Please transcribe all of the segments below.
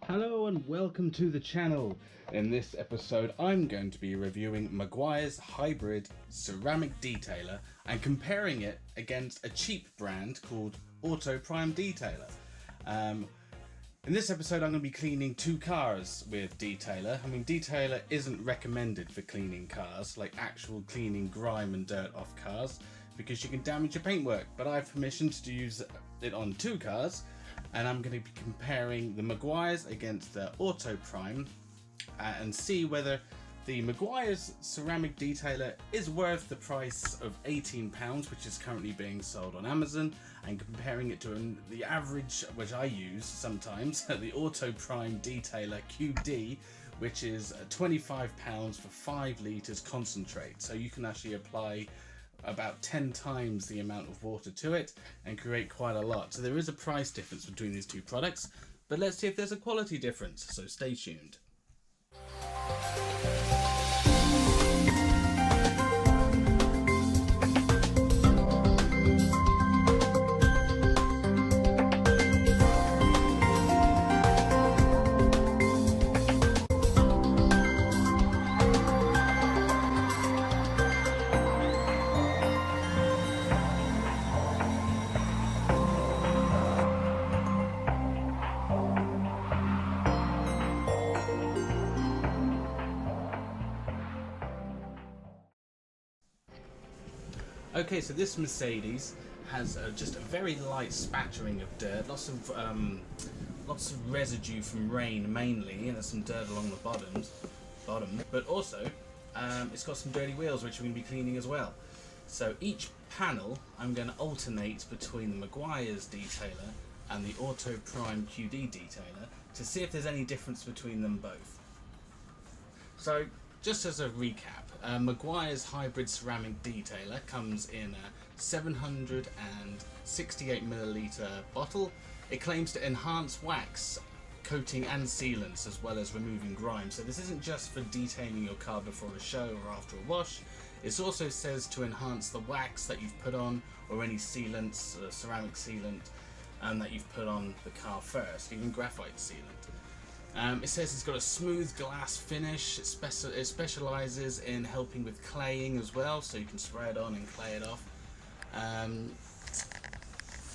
Hello and welcome to the channel. In this episode I'm going to be reviewing Meguiar's hybrid ceramic detailer and comparing it against a cheap brand called AutoPrime Detailer. In this episode I'm going to be cleaning two cars with Detailer. I mean, Detailer isn't recommended for cleaning cars, like actual cleaning grime and dirt off cars, because you can damage your paintwork, but I have permission to use it on two cars. And I'm going to be comparing the Meguiar's against the AutoPrime and see whether the Meguiar's ceramic detailer is worth the price of £18, which is currently being sold on Amazon, and comparing it to the average, which I use sometimes, the AutoPrime Detailer QD, which is £25 for 5 litres concentrate. So you can actually apply about 10 times the amount of water to it and create quite a lot. So there is a price difference between these two products, but let's see if there's a quality difference, so stay tuned. Okay, so this Mercedes has just a very light spattering of dirt, lots of residue from rain mainly, and there's some dirt along the bottom, but also it's got some dirty wheels which we're going to be cleaning as well. So each panel I'm going to alternate between the Meguiar's detailer and the AutoPrime QD detailer to see if there's any difference between them both. So just as a recap, Meguiar's hybrid ceramic detailer comes in a 768ml bottle. It claims to enhance wax coating and sealants as well as removing grime. So this isn't just for detailing your car before a show or after a wash. It also says to enhance the wax that you've put on, or any sealants, ceramic sealant, that you've put on the car first, even graphite sealant. It says it's got a smooth glass finish. It specialises in helping with claying as well, so you can spray it on and clay it off.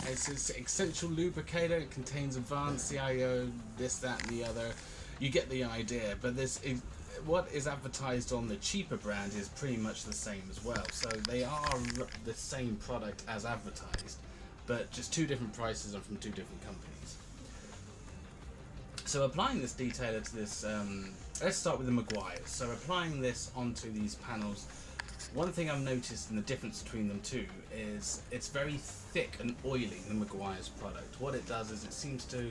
It's an essential lubricator. It contains advanced CIO, this, that and the other. You get the idea, but what is advertised on the cheaper brand is pretty much the same as well. So they are the same product as advertised, but just two different prices and from two different companies. So applying this detailer to this, let's start with the Meguiar's. So applying this onto these panels, one thing I've noticed in the difference between them two is it's very thick and oily, the Meguiar's product. What it does is it seems to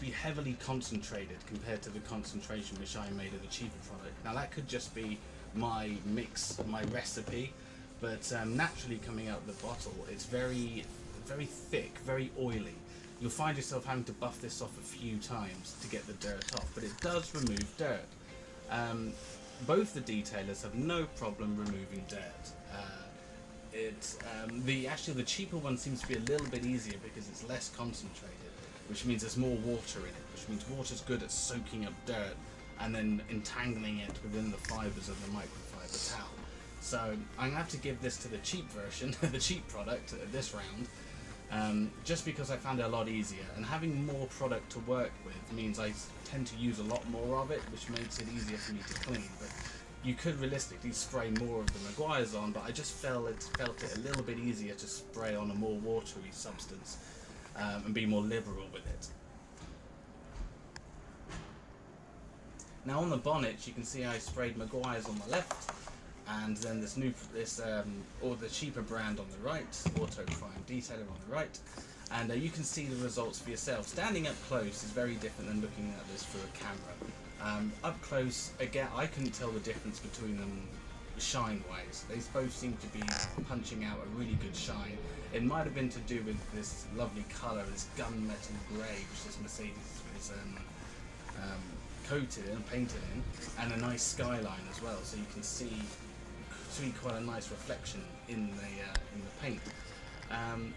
be heavily concentrated compared to the concentration which I made of the cheaper product. Now that could just be my mix, my recipe, but naturally coming out of the bottle, it's very, very thick, very oily. You'll find yourself having to buff this off a few times to get the dirt off, but it does remove dirt. Both the detailers have no problem removing dirt. Actually the cheaper one seems to be a little bit easier because it's less concentrated, which means there's more water in it, which means water's good at soaking up dirt and then entangling it within the fibres of the microfiber towel. So I'm going to have to give this to the cheap version, the cheap product this round. Just because I found it a lot easier, and having more product to work with means I tend to use a lot more of it, which makes it easier for me to clean. But you could realistically spray more of the Meguiar's on, but I just felt it a little bit easier to spray on a more watery substance and be more liberal with it. Now on the bonnet you can see I sprayed Meguiar's on the left, and then the cheaper brand on the right, AutoPrime Detailer on the right, and you can see the results for yourself. Standing up close is very different than looking at this through a camera. Up close, again, I couldn't tell the difference between them shine-wise. They both seem to be punching out a really good shine. It might have been to do with this lovely colour, this gunmetal grey, which this Mercedes is coated and painted in, and a nice skyline as well, so you can see quite a nice reflection in the paint.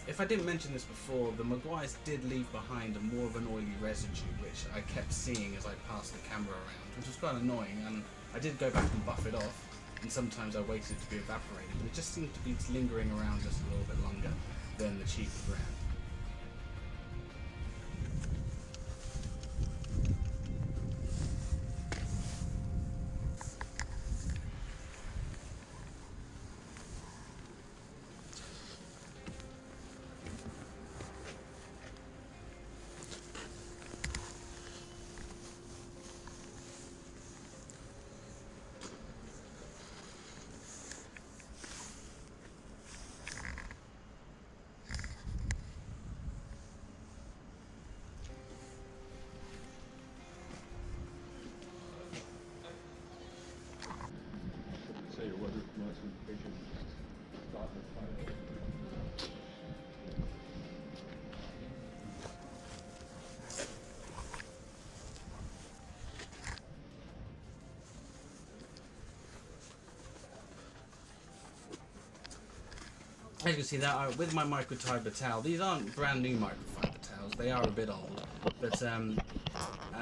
If I didn't mention this before, the Meguiars did leave behind more of an oily residue, which I kept seeing as I passed the camera around, which was quite annoying, and I did go back and buff it off, and sometimes I waited it to be evaporated, but it just seemed to be lingering around just a little bit longer than the cheaper brand. As you can see, that with my microfiber towel, these aren't brand new microfiber towels, they are a bit old, but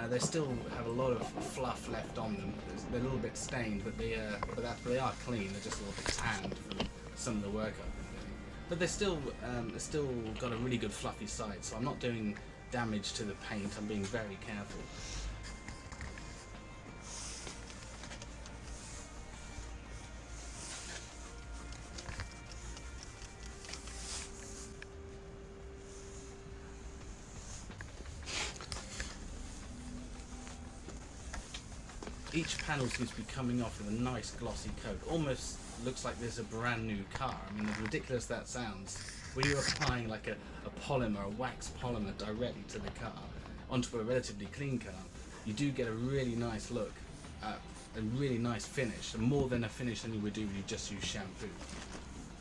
they still have a lot of fluff left on them. They're a little bit stained, but they are clean. They're just a little bit tanned from some of the work I've been doing. But they're still got a really good fluffy side, so I'm not doing damage to the paint. I'm being very careful. Each panel seems to be coming off with a nice glossy coat. Almost looks like there's a brand new car. I mean, as ridiculous that sounds, when you're applying like a polymer, a wax polymer directly to the car onto a relatively clean car, you do get a really nice look, a really nice finish, and more than a finish than you would do when you just use shampoo.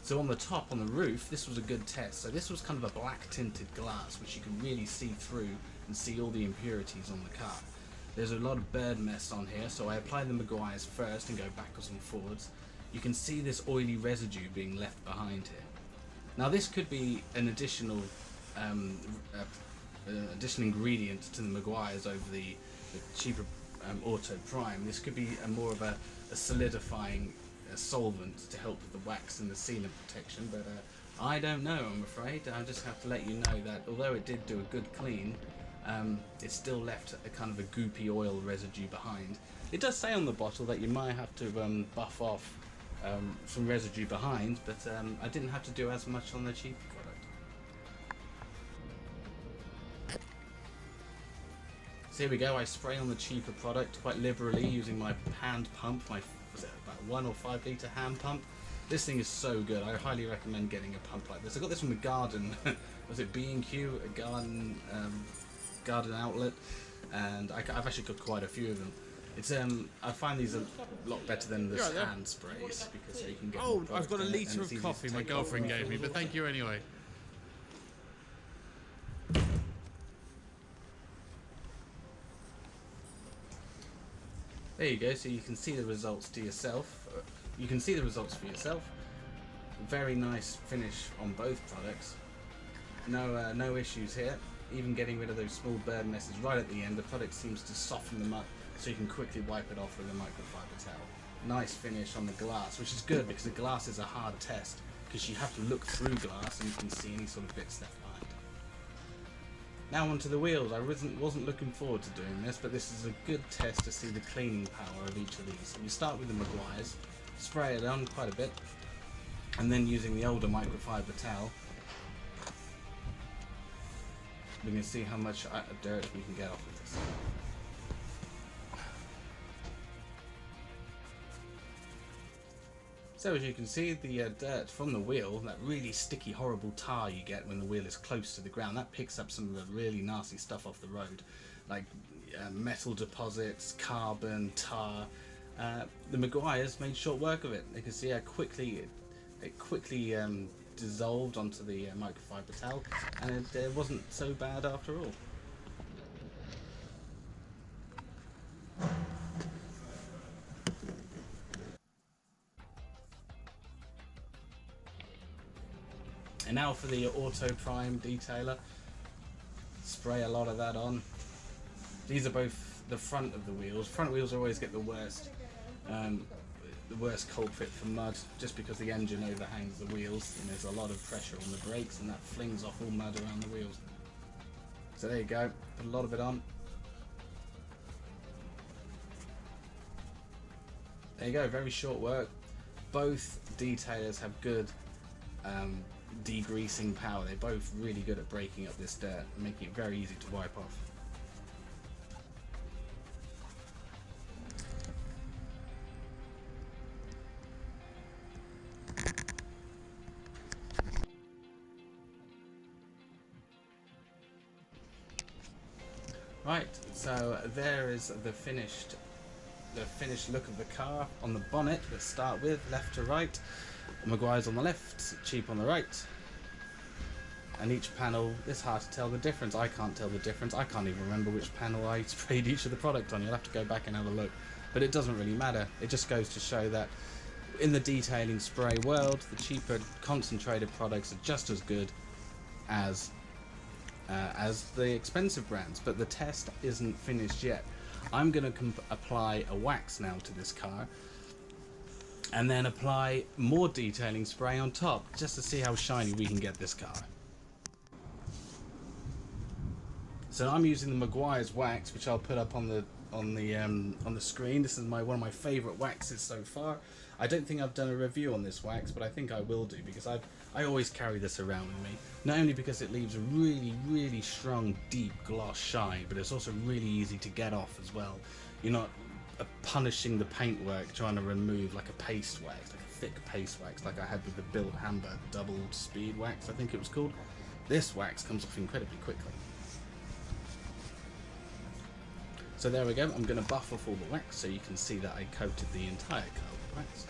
So on the top, on the roof, this was a good test. So this was kind of a black tinted glass, which you can really see through and see all the impurities on the car. There's a lot of bird mess on here, so I apply the Meguiars first and go backwards and forwards. You can see this oily residue being left behind here. Now this could be an additional ingredient to the Meguiars over the cheaper AutoPrime. This could be more of a solidifying solvent to help with the wax and the sealant protection, but I don't know, I'm afraid. I just have to let you know that although it did do a good clean, it still left a kind of a goopy oil residue behind. It does say on the bottle that you might have to buff off some residue behind, but I didn't have to do as much on the cheaper product. So here we go, I spray on the cheaper product quite liberally using my hand pump, my about 1 or 5 litre hand pump. This thing is so good, I highly recommend getting a pump like this. I got this from the garden, was it B&Q, a garden outlet, and I've actually got quite a few of them. It's I find these a lot better than the hand sprays because you can get. Oh, I've got a litre of coffee my girlfriend gave me, but thank you anyway. There you go. So you can see the results to yourself. You can see the results for yourself. Very nice finish on both products. No issues here. Even getting rid of those small bird messes right at the end, the product seems to soften them up so you can quickly wipe it off with a microfiber towel. Nice finish on the glass, which is good because the glass is a hard test because you have to look through glass and you can see any sort of bits left behind. Now onto the wheels. I wasn't looking forward to doing this, but this is a good test to see the cleaning power of each of these. So you start with the Meguiars, spray it on quite a bit, and then using the older microfiber towel, we can see how much dirt we can get off of this. So as you can see, the dirt from the wheel, that really sticky, horrible tar you get when the wheel is close to the ground, that picks up some of the really nasty stuff off the road, like metal deposits, carbon, tar. The Meguiars made short work of it. You can see how quickly it quickly dissolved onto the microfiber towel, and it wasn't so bad after all. And Now for the AutoPrime detailer. Spray a lot of that on. These are both the front of the wheels. Front wheels always get the worst culprit for mud, just because the engine overhangs the wheels and there's a lot of pressure on the brakes, and that flings off all mud around the wheels. So there you go, put a lot of it on. There you go, very short work. Both detailers have good degreasing power. They're both really good at breaking up this dirt and making it very easy to wipe off. Right, so there is the finished look of the car on the bonnet. Let's start with left to right. Meguiar's on the left, cheap on the right. And each panel, it's hard to tell the difference. I can't tell the difference. I can't even remember which panel I sprayed each of the product on. You'll have to go back and have a look. But it doesn't really matter. It just goes to show that in the detailing spray world, the cheaper concentrated products are just as good as the expensive brands. But the test isn't finished yet. I'm going to apply a wax now to this car, and then apply more detailing spray on top, just to see how shiny we can get this car. So I'm using the Meguiar's wax, which I'll put up on the screen. This is one of my favourite waxes so far. I don't think I've done a review on this wax, but I think I will do, because I always carry this around with me. Not only because it leaves a really, really strong, deep gloss shine, but it's also really easy to get off as well. You're not punishing the paintwork trying to remove like a paste wax, like a thick paste wax, like I had with the Built Hamburg double speed wax, I think it was called. This wax comes off incredibly quickly. So there we go. I'm going to buff off all the wax so you can see that I coated the entire car with wax.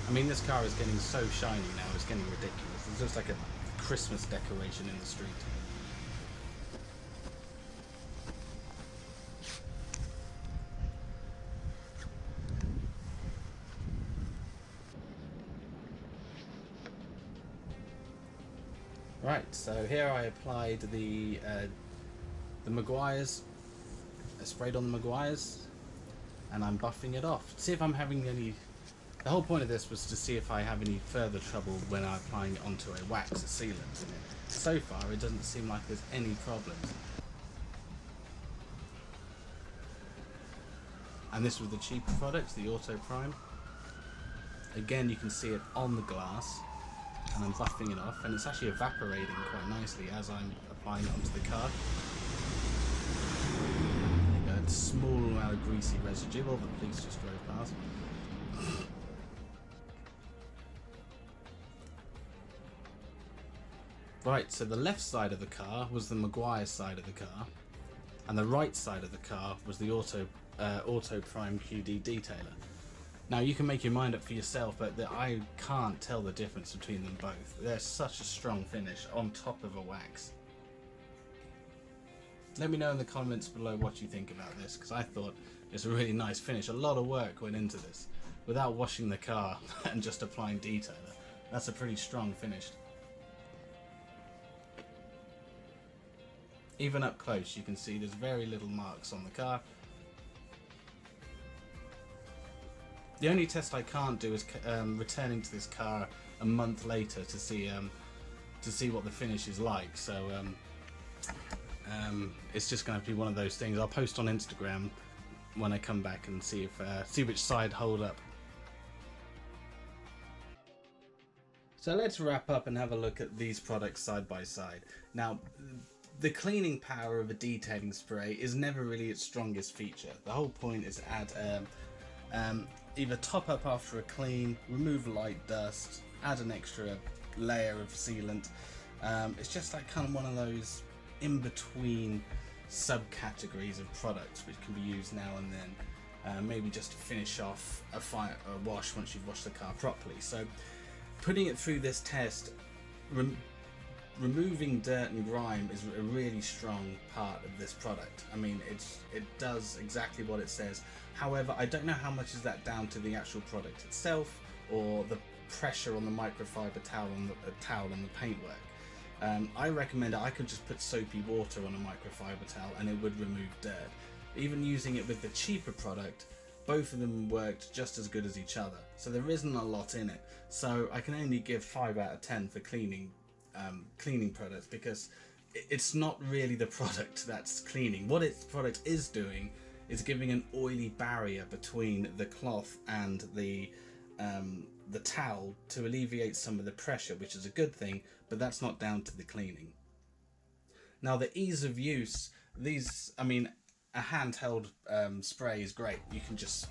I mean, this car is getting so shiny now, it's getting ridiculous. It's just like a Christmas decoration in the street. Right, so here I applied the Meguiar's, I sprayed on the Meguiar's, and I'm buffing it off. See if I'm having any. The whole point of this was to see if I have any further trouble when I'm applying it onto a wax, a sealant in it. So far, it doesn't seem like there's any problems. And this was the cheaper product, the AutoPrime. Again, you can see it on the glass, and I'm buffing it off, and it's actually evaporating quite nicely as I'm applying it onto the car. There you go, a small amount of greasy residue. Well, the police just drove past. Right, so the left side of the car was the Meguiar side of the car, and the right side of the car was the AutoPrime QD detailer. Now you can make your mind up for yourself, but I can't tell the difference between them both. They're such a strong finish on top of a wax. Let me know in the comments below what you think about this, because I thought it's a really nice finish. A lot of work went into this without washing the car and just applying detailer. That's a pretty strong finish. Even up close you can see there's very little marks on the car. The only test I can't do is returning to this car a month later to see what the finish is like. So it's just going to be one of those things. I'll post on Instagram when I come back and see which side hold up. So let's wrap up and have a look at these products side by side. Now, the cleaning power of a detailing spray is never really its strongest feature. The whole point is to add either top up after a clean, remove light dust, add an extra layer of sealant. It's just like kind of one of those in-between subcategories of products which can be used now and then, maybe just to finish off a wash once you've washed the car properly. So putting it through this test removing dirt and grime is a really strong part of this product. I mean, it does exactly what it says. However, I don't know how much is that down to the actual product itself or the pressure on the microfiber towel and the paintwork. I recommend I could just put soapy water on a microfiber towel and it would remove dirt. Even using it with the cheaper product, both of them worked just as good as each other. So there isn't a lot in it. So I can only give 5 out of 10 for cleaning products, because it's not really the product that's cleaning. What its product is doing is giving an oily barrier between the cloth and the towel to alleviate some of the pressure, which is a good thing, but that's not down to the cleaning. Now, the ease of use, I mean, a handheld spray is great. You can just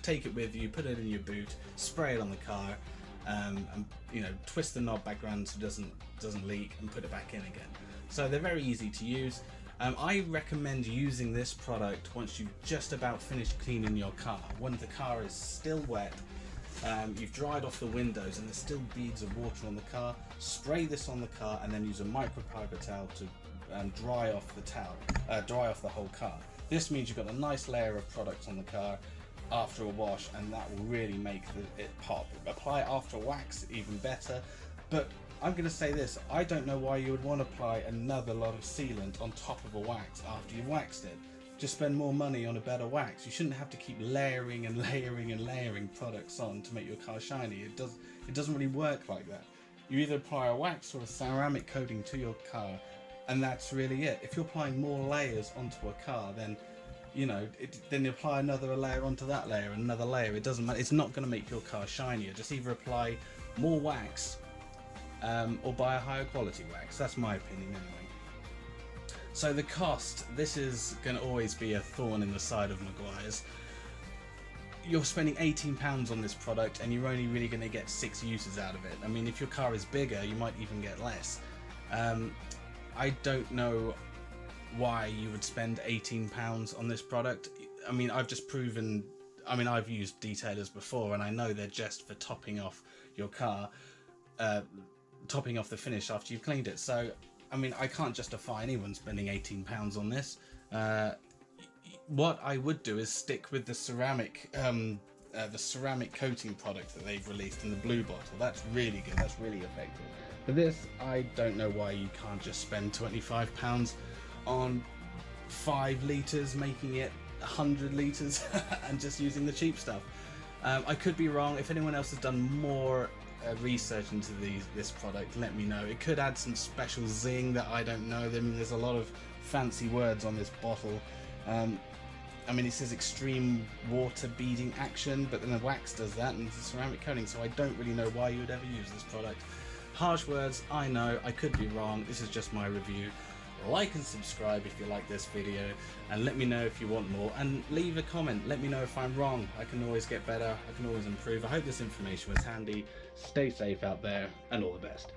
take it with you, put it in your boot, spray it on the car, and twist the knob back around so it doesn't leak, and put it back in again. So they're very easy to use. I recommend using this product once you've just about finished cleaning your car. When the car is still wet, you've dried off the windows and there's still beads of water on the car, spray this on the car and then use a microfiber towel to dry off the whole car. This means you've got a nice layer of product on the car after a wash, and that will really make it pop. Apply it after wax, even better. But I'm going to say this, I don't know why you would want to apply another lot of sealant on top of a wax after you've waxed it. Just spend more money on a better wax. You shouldn't have to keep layering and layering and layering products on to make your car shiny. It doesn't really work like that. You either apply a wax or a ceramic coating to your car, and that's really it. If you're applying more layers onto a car, then then you apply another layer onto that layer and another layer. It doesn't matter. It's not going to make your car shinier. Just either apply more wax or buy a higher quality wax. That's my opinion anyway. So the cost, this is going to always be a thorn in the side of Meguiar's. You're spending £18 on this product and you're only really going to get 6 uses out of it. I mean, if your car is bigger, you might even get less. I don't know why you would spend £18 on this product. I mean, I've used detailers before and I know they're just for topping off your car, topping off the finish after you've cleaned it. So, I mean, I can't justify anyone spending £18 on this. What I would do is stick with the ceramic coating product that they've released in the blue bottle. That's really good, that's really effective. For this, I don't know why you can't just spend £25 on 5 litres, making it 100 litres and just using the cheap stuff. I could be wrong. If anyone else has done more research into this product, let me know. It could add some special zing that I don't know. I mean, there's a lot of fancy words on this bottle. I mean, it says extreme water beading action, but then the wax does that and it's a ceramic coating, so I don't really know why you would ever use this product. Harsh words, I know, I could be wrong. This is just my review. Like and subscribe if you like this video, and let me know if you want more, and leave a comment. Let me know if I'm wrong. I can always get better, I can always improve. I hope this information was handy. Stay safe out there, and all the best.